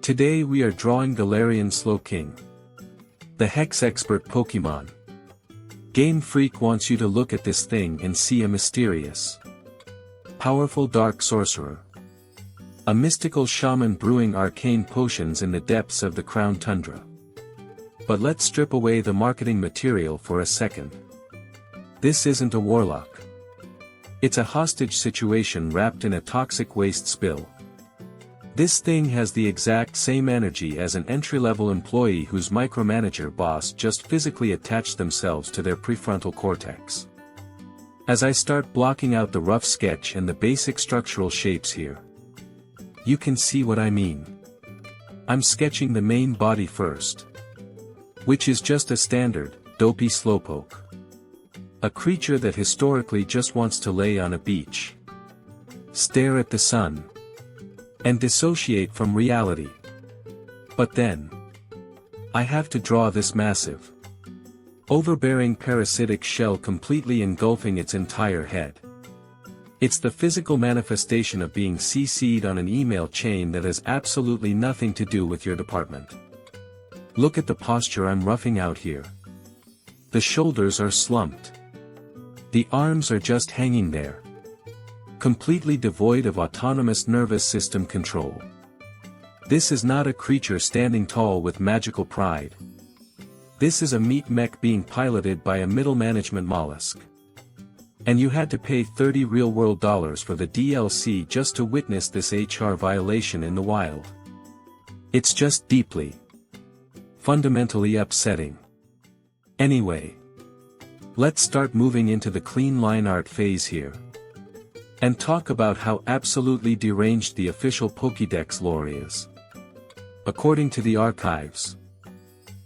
Today we are drawing Galarian Slowking, the Hex Expert Pokemon. Game Freak wants you to look at this thing and see a mysterious, powerful dark sorcerer. A mystical shaman brewing arcane potions in the depths of the Crown Tundra. But let's strip away the marketing material for a second. This isn't a warlock. It's a hostage situation wrapped in a toxic waste spill. This thing has the exact same energy as an entry-level employee whose micromanager boss just physically attached themselves to their prefrontal cortex. As I start blocking out the rough sketch and the basic structural shapes here, you can see what I mean. I'm sketching the main body first, which is just a standard, dopey slowpoke. A creature that historically just wants to lay on a beach, stare at the sun, and dissociate from reality. But then, I have to draw this massive, overbearing parasitic shell completely engulfing its entire head. It's the physical manifestation of being CC'd on an email chain that has absolutely nothing to do with your department. Look at the posture I'm roughing out here. The shoulders are slumped. The arms are just hanging there, completely devoid of autonomous nervous system control. This is not a creature standing tall with magical pride. This is a meat mech being piloted by a middle management mollusk. And you had to pay $30 real-world for the DLC just to witness this HR violation in the wild. It's just deeply, fundamentally upsetting. Anyway, let's start moving into the clean line art phase here. And talk about how absolutely deranged the official Pokédex lore is. According to the archives,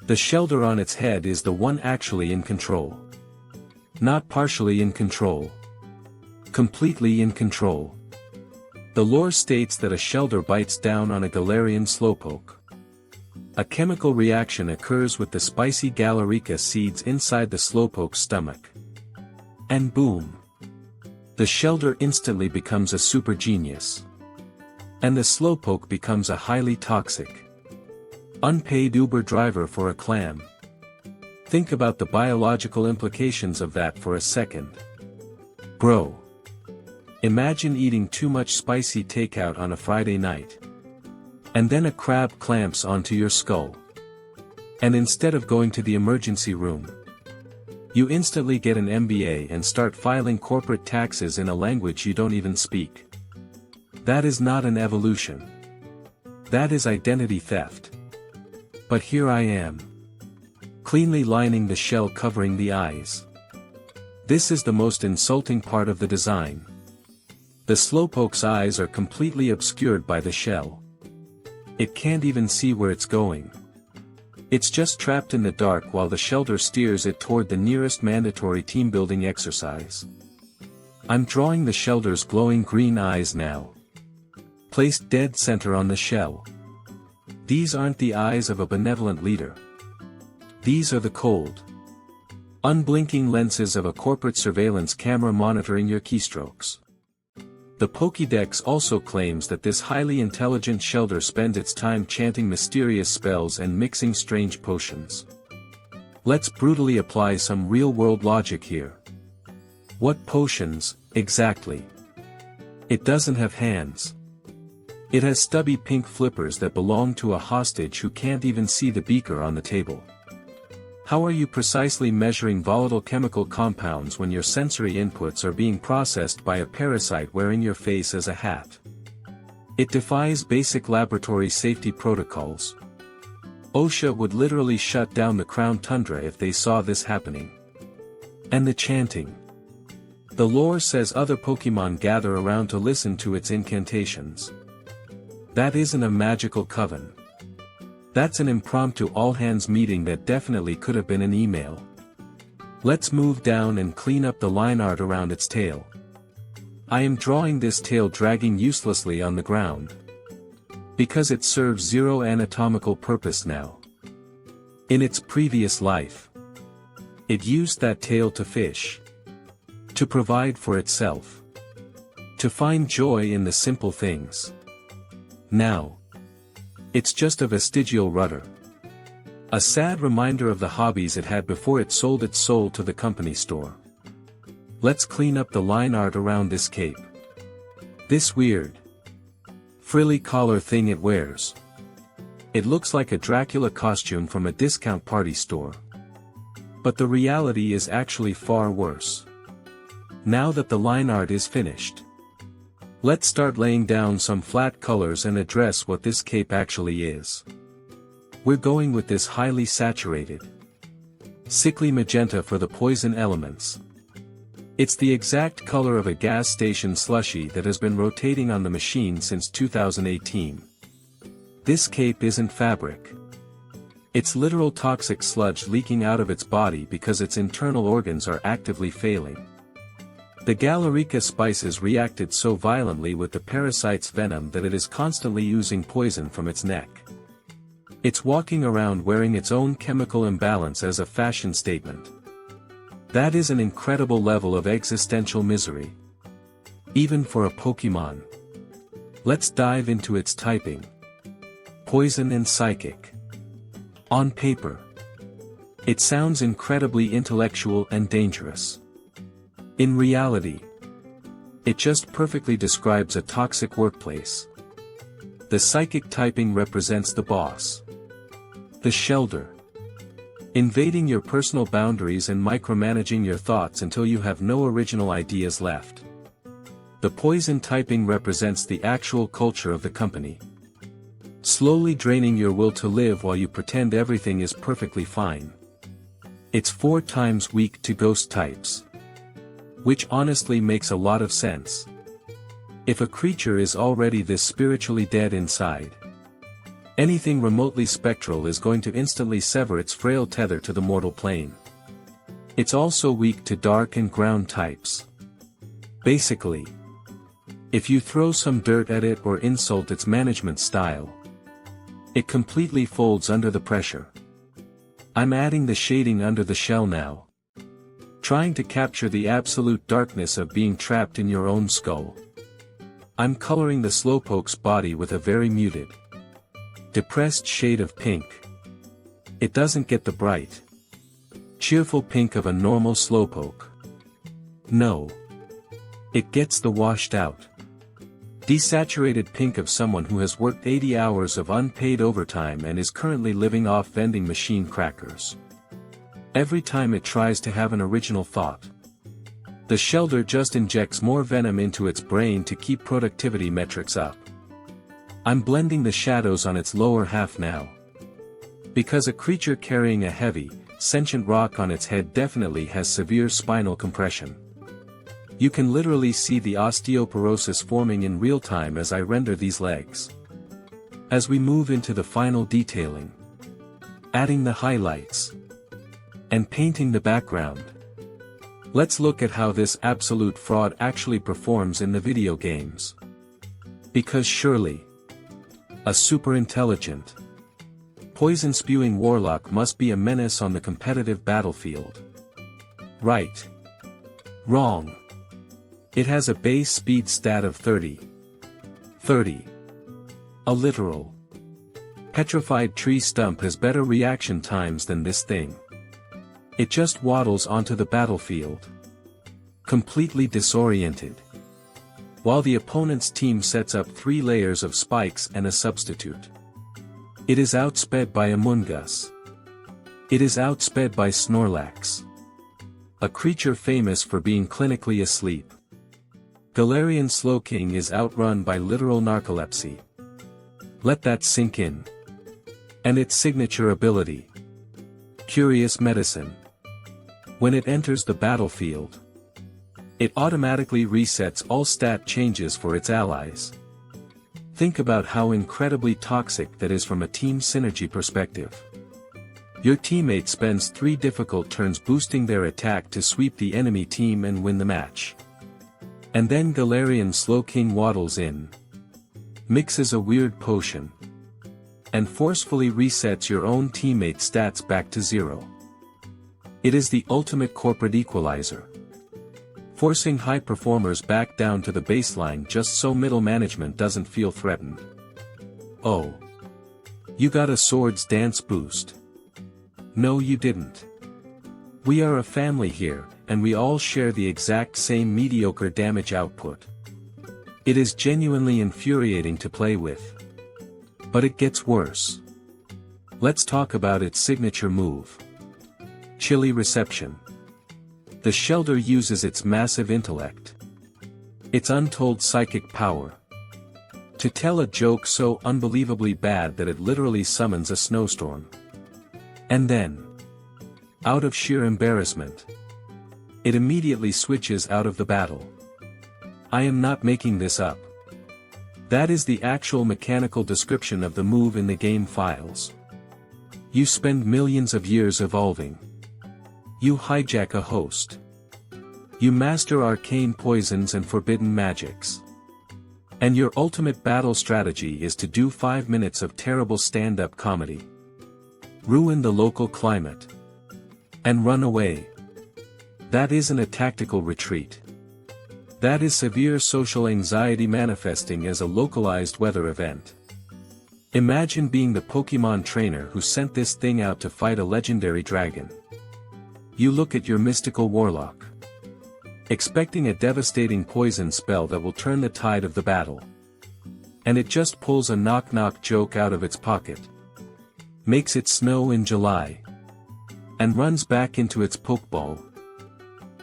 the shelter on its head is the one actually in control. Not partially in control. Completely in control. The lore states that a shelter bites down on a Galarian Slowpoke. A chemical reaction occurs with the spicy Galarica seeds inside the Slowpoke's stomach. And boom! The shelter instantly becomes a super genius. And the Slowpoke becomes a highly toxic, unpaid Uber driver for a clam. Think about the biological implications of that for a second. Bro. Imagine eating too much spicy takeout on a Friday night. And then a crab clamps onto your skull. And instead of going to the emergency room, you instantly get an MBA and start filing corporate taxes in a language you don't even speak. That is not an evolution. That is identity theft. But here I am, cleanly lining the shell covering the eyes. This is the most insulting part of the design. The Slowpoke's eyes are completely obscured by the shell. It can't even see where it's going. It's just trapped in the dark while the shelter steers it toward the nearest mandatory team-building exercise. I'm drawing the shelter's glowing green eyes now, placed dead center on the shell. These aren't the eyes of a benevolent leader. These are the cold, unblinking lenses of a corporate surveillance camera monitoring your keystrokes. The Pokédex also claims that this highly intelligent shelter spends its time chanting mysterious spells and mixing strange potions. Let's brutally apply some real-world logic here. What potions, exactly? It doesn't have hands. It has stubby pink flippers that belong to a hostage who can't even see the beaker on the table. How are you precisely measuring volatile chemical compounds when your sensory inputs are being processed by a parasite wearing your face as a hat? It defies basic laboratory safety protocols. OSHA would literally shut down the Crown Tundra if they saw this happening. And the chanting. The lore says other Pokemon gather around to listen to its incantations. That isn't a magical coven. That's an impromptu all-hands meeting that definitely could have been an email. Let's move down and clean up the line art around its tail. I am drawing this tail dragging uselessly on the ground, because it serves zero anatomical purpose now. In its previous life, it used that tail to fish, to provide for itself, to find joy in the simple things. Now, It's just a vestigial rudder. A sad reminder of the hobbies it had before it sold its soul to the company store. Let's clean up the line art around this cape. This weird, frilly collar thing it wears. It looks like a Dracula costume from a discount party store. But the reality is actually far worse. Now that the line art is finished, let's start laying down some flat colors and address what this cape actually is. We're going with this highly saturated, sickly magenta for the poison elements. It's the exact color of a gas station slushie that has been rotating on the machine since 2018. This cape isn't fabric. It's literal toxic sludge leaking out of its body because its internal organs are actively failing. The Galarica spices reacted so violently with the parasite's venom that it is constantly oozing poison from its neck. It's walking around wearing its own chemical imbalance as a fashion statement. That is an incredible level of existential misery. Even for a Pokemon. Let's dive into its typing. Poison and Psychic. On paper, it sounds incredibly intellectual and dangerous. In reality, it just perfectly describes a toxic workplace. The psychic typing represents the boss. The Shelder. Invading your personal boundaries and micromanaging your thoughts until you have no original ideas left. The poison typing represents the actual culture of the company. Slowly draining your will to live while you pretend everything is perfectly fine. It's 4 times weak to ghost types. Which honestly makes a lot of sense. If a creature is already this spiritually dead inside, anything remotely spectral is going to instantly sever its frail tether to the mortal plane. It's also weak to dark and ground types. Basically, if you throw some dirt at it or insult its management style, it completely folds under the pressure. I'm adding the shading under the shell now. Trying to capture the absolute darkness of being trapped in your own skull. I'm coloring the Slowpoke's body with a very muted, depressed shade of pink. It doesn't get the bright, cheerful pink of a normal Slowpoke. No. It gets the washed out, desaturated pink of someone who has worked 80 hours of unpaid overtime and is currently living off vending machine crackers. Every time it tries to have an original thought, the Shelder just injects more venom into its brain to keep productivity metrics up. I'm blending the shadows on its lower half now. Because a creature carrying a heavy, sentient rock on its head definitely has severe spinal compression. You can literally see the osteoporosis forming in real time as I render these legs. As we move into the final detailing, adding the highlights, and painting the background, let's look at how this absolute fraud actually performs in the video games. Because surely, a super intelligent, poison-spewing warlock must be a menace on the competitive battlefield. Right. Wrong. It has a base speed stat of 30. 30. A literal, petrified tree stump has better reaction times than this thing. It just waddles onto the battlefield, completely disoriented, while the opponent's team sets up 3 layers of spikes and a substitute. It is outsped by Amoonguss. It is outsped by Snorlax, a creature famous for being clinically asleep. Galarian Slowking is outrun by literal narcolepsy. Let that sink in. And its signature ability, Curious Medicine. When it enters the battlefield, it automatically resets all stat changes for its allies. Think about how incredibly toxic that is from a team synergy perspective. Your teammate spends 3 difficult turns boosting their attack to sweep the enemy team and win the match. And then Galarian Slowking waddles in, mixes a weird potion, and forcefully resets your own teammate's stats back to 0. It is the ultimate corporate equalizer, forcing high performers back down to the baseline just so middle management doesn't feel threatened. Oh. You got a Swords Dance boost. No you didn't. We are a family here, and we all share the exact same mediocre damage output. It is genuinely infuriating to play with. But it gets worse. Let's talk about its signature move. Chilly Reception. The Shelter uses its massive intellect, its untold psychic power, to tell a joke so unbelievably bad that it literally summons a snowstorm. And then, out of sheer embarrassment, it immediately switches out of the battle. I am not making this up. That is the actual mechanical description of the move in the game files. You spend millions of years evolving. You hijack a host. You master arcane poisons and forbidden magics. And your ultimate battle strategy is to do 5 minutes of terrible stand-up comedy, ruin the local climate, and run away. That isn't a tactical retreat. That is severe social anxiety manifesting as a localized weather event. Imagine being the Pokemon trainer who sent this thing out to fight a legendary dragon. You look at your mystical warlock, expecting a devastating poison spell that will turn the tide of the battle. And it just pulls a knock-knock joke out of its pocket, makes it snow in July, and runs back into its Pokeball,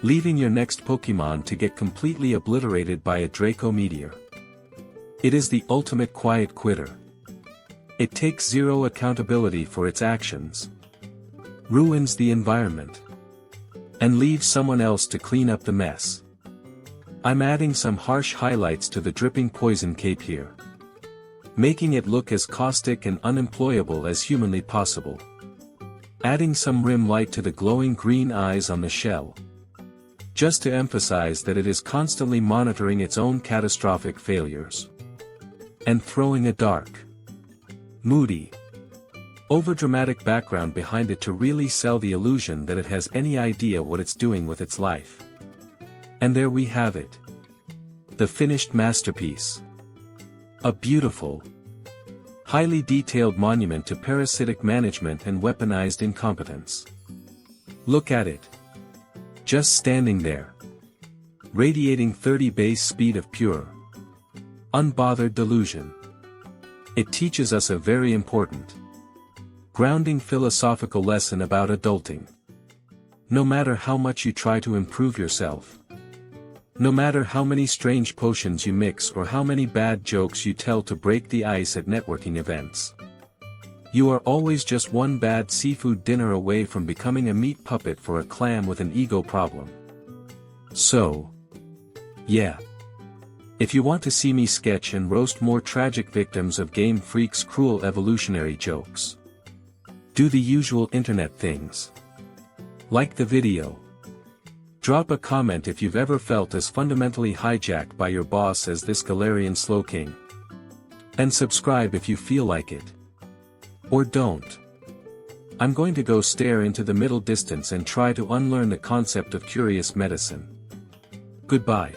leaving your next Pokemon to get completely obliterated by a Draco Meteor. It is the ultimate quiet quitter. It takes zero accountability for its actions, ruins the environment, and leaves someone else to clean up the mess. I'm adding some harsh highlights to the dripping poison cape here, making it look as caustic and unemployable as humanly possible. Adding some rim light to the glowing green eyes on the shell, just to emphasize that it is constantly monitoring its own catastrophic failures. And throwing a dark, moody, overdramatic background behind it to really sell the illusion that it has any idea what it's doing with its life. And there we have it. The finished masterpiece. A beautiful, highly detailed monument to parasitic management and weaponized incompetence. Look at it. Just standing there, radiating 30 base speed of pure, unbothered delusion. It teaches us a very important, grounding philosophical lesson about adulting. No matter how much you try to improve yourself, no matter how many strange potions you mix or how many bad jokes you tell to break the ice at networking events, you are always just one bad seafood dinner away from becoming a meat puppet for a clam with an ego problem. So, yeah. If you want to see me sketch and roast more tragic victims of Game Freak's cruel evolutionary jokes, do the usual internet things. Like the video. Drop a comment if you've ever felt as fundamentally hijacked by your boss as this Galarian Slowking. And subscribe if you feel like it. Or don't. I'm going to go stare into the middle distance and try to unlearn the concept of curious medicine. Goodbye.